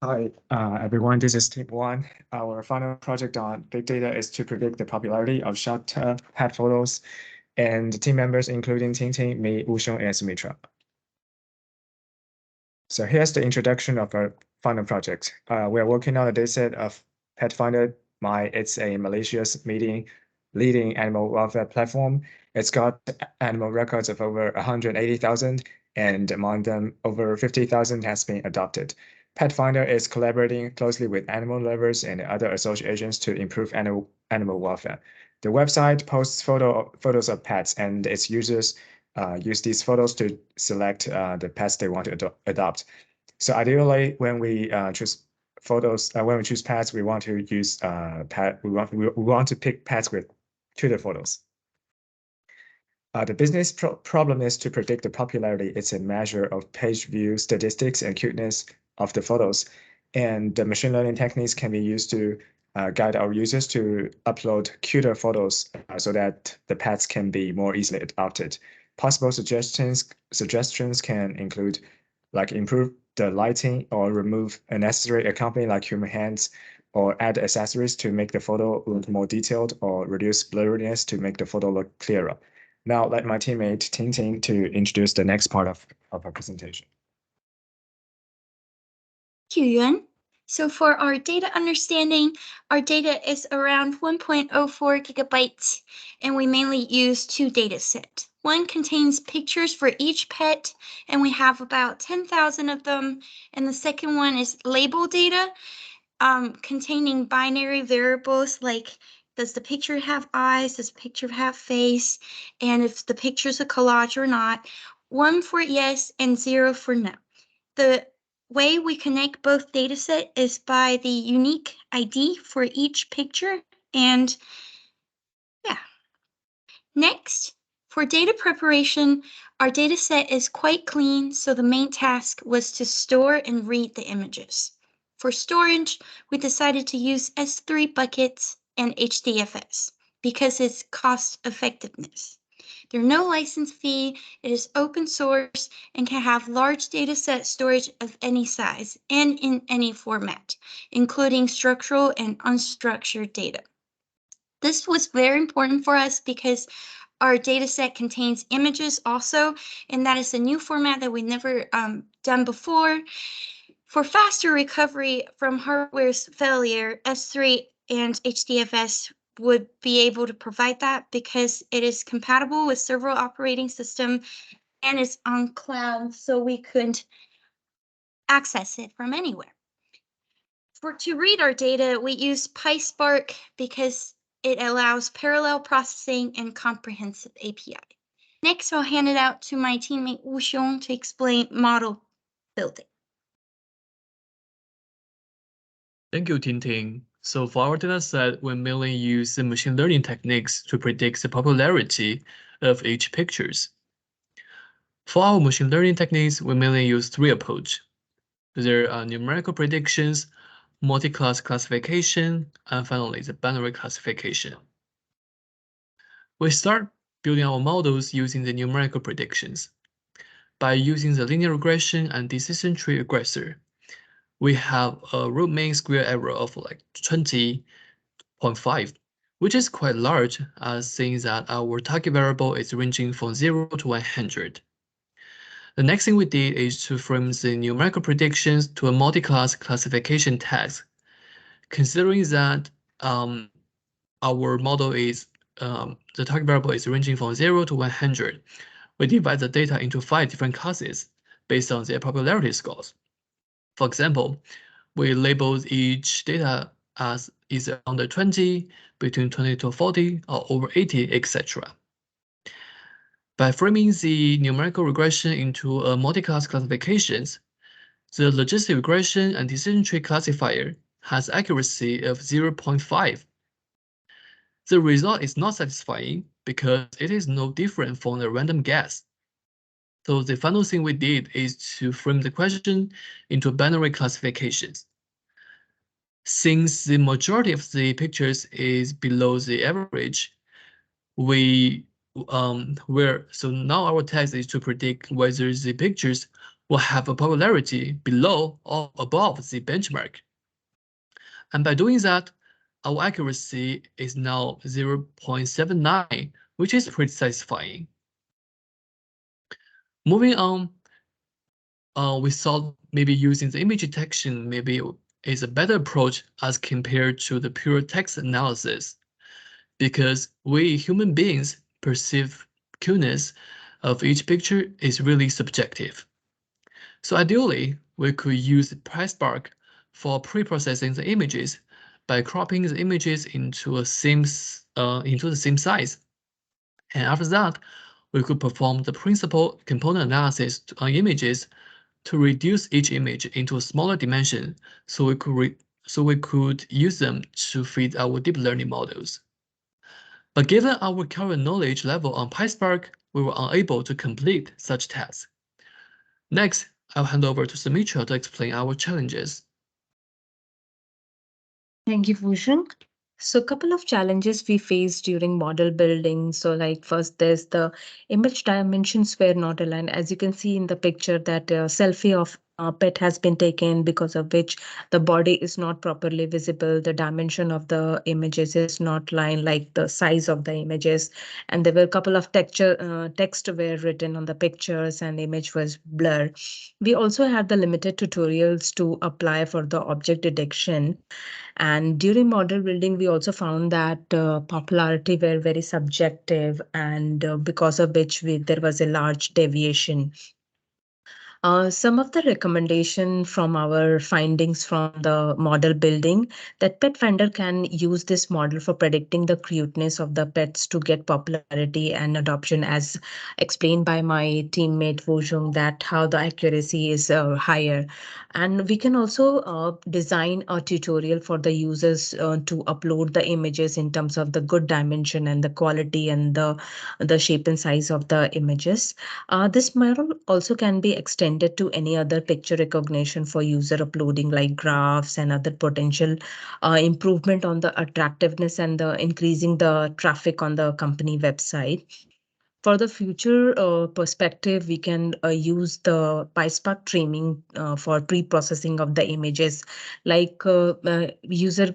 Hi, everyone. This is Team One. Our final project on big data is to predict the popularity of shot pet photos, and team members including Tingting, me, Wuxiong, and Sumitra. So here's the introduction of our final project. We are working on a dataset of PetFinder.my. It's a Malaysia's leading animal welfare platform. It's got animal records of over 180,000, and among them, over 50,000 has been adopted. PetFinder is collaborating closely with animal lovers and other associations to improve animal welfare. The website posts photos of pets, and its users use these photos to select the pets they want to adopt. So ideally, when we choose when we choose pets, we want to use we want to pick pets with Twitter photos. The business problem is to predict the popularity. It's a measure of page view statistics and cuteness of the photos. And the machine learning techniques can be used to guide our users to upload cuter photos so that the pets can be more easily adopted. Possible suggestions can include like improve the lighting or remove unnecessary accompanying like human hands, or add accessories to make the photo look more detailed, or reduce blurriness to make the photo look clearer. Now let my teammate Tingting to introduce the next part of our presentation. Thank you, Yuan. So for our data understanding, our data is around 1.04 gigabytes, and we mainly use two data sets. One contains pictures for each pet, and we have about 10,000 of them. And the second one is label data, containing binary variables like does the picture have eyes, does the picture have face, and if the picture's a collage or not. 1 for yes and 0 for no. The way we connect both dataset is by the unique ID for each picture. And yeah. Next, for data preparation, our dataset is quite clean, so the main task was to store and read the images. For storage, we decided to use S3 buckets and HDFS because it's cost effectiveness. There's no license fee, it is open source, and can have large dataset storage of any size and in any format, including structural and unstructured data. This was very important for us because our dataset contains images also, and that is a new format that we've never done before. For faster recovery from hardware's failure, S3 and HDFS would be able to provide that because it is compatible with several operating systems and it's on cloud, so we could access it from anywhere. To read our data, we use PySpark because it allows parallel processing and comprehensive API. Next, I'll hand it out to my teammate Wuxiong to explain model building. Thank you, Tingting. So for our dataset, we mainly use the machine learning techniques to predict the popularity of each pictures. For our machine learning techniques, we mainly use three approaches. There are numerical predictions, multi-class classification, and finally the binary classification. We start building our models using the numerical predictions. By using the linear regression and decision tree regressor, we have a root mean square error of like 20.5, which is quite large, as seeing that our target variable is ranging from 0 to 100. The next thing we did is to frame the numerical predictions to a multi-class classification task. Considering that our model is the target variable is ranging from 0 to 100, we divide the data into 5 different classes based on their popularity scores. For example, we label each data as either under 20, between 20 to 40, or over 80, etc. By framing the numerical regression into a multi-class classifications, the logistic regression and decision tree classifier has accuracy of 0.5. The result is not satisfying because it is no different from a random guess. So the final thing we did is to frame the question into binary classifications. Since the majority of the pictures is below the average, so now our task is to predict whether the pictures will have a popularity below or above the benchmark. And by doing that, our accuracy is now 0.79, which is pretty satisfying. Moving on, we thought maybe using the image detection maybe is a better approach as compared to the pure text analysis, because we human beings perceive cuteness of each picture is really subjective. So ideally, we could use PySpark for pre-processing the images by cropping the images into the same size. And after that, we could perform the principal component analysis on images to reduce each image into a smaller dimension, so we could use them to feed our deep learning models. But given our current knowledge level on PySpark, we were unable to complete such tasks. Next, I'll hand over to Sumitra to explain our challenges. Thank you, Wuxiong. So a couple of challenges we faced during model building. So like first, there's the image dimensions were not aligned. As you can see in the picture that a selfie of a pet has been taken, because of which the body is not properly visible. The dimension of the images is not aligned, like the size of the images. And there were a couple of text were written on the pictures and the image was blurred. We also had the limited tutorials to apply for the object detection. And during model building, we also found that popularity were very subjective, and because of which there was a large deviation. Some of the recommendation from our findings from the model building, that PetFinder can use this model for predicting the cuteness of the pets to get popularity and adoption, as explained by my teammate Wuxiong, that how the accuracy is higher. And we can also design a tutorial for the users to upload the images in terms of the good dimension and the quality and the shape and size of the images. This model also can be extended to any other picture recognition for user uploading, like graphs and other potential improvement on the attractiveness and the increasing the traffic on the company website. For the future perspective, we can use the PySpark training for pre-processing of the images. Like user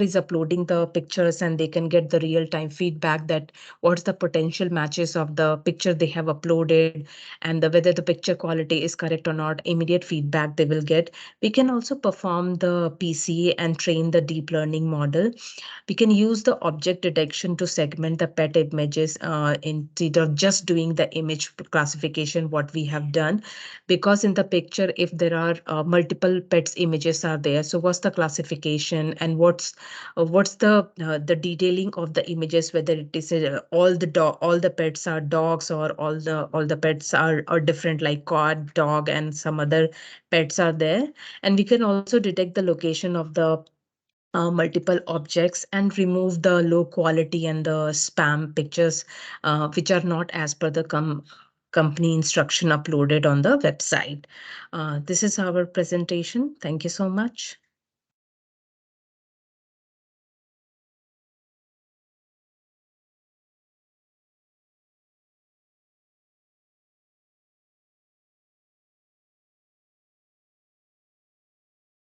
is uploading the pictures and they can get the real-time feedback that what's the potential matches of the picture they have uploaded, and whether the picture quality is correct or not. Immediate feedback they will get. We can also perform the PC and train the deep learning model. We can use the object detection to segment the pet images instead of just doing the image classification, what we have done. Because in the picture, if there are multiple pets images are there, so what's the classification and what's the detailing of the images, whether it is all the pets are dogs, or all the pets are different, like cat, dog, and some other pets are there. And we can also detect the location of the multiple objects and remove the low quality and the spam pictures which are not as per the company instruction uploaded on the website. This is our presentation. Thank you so much.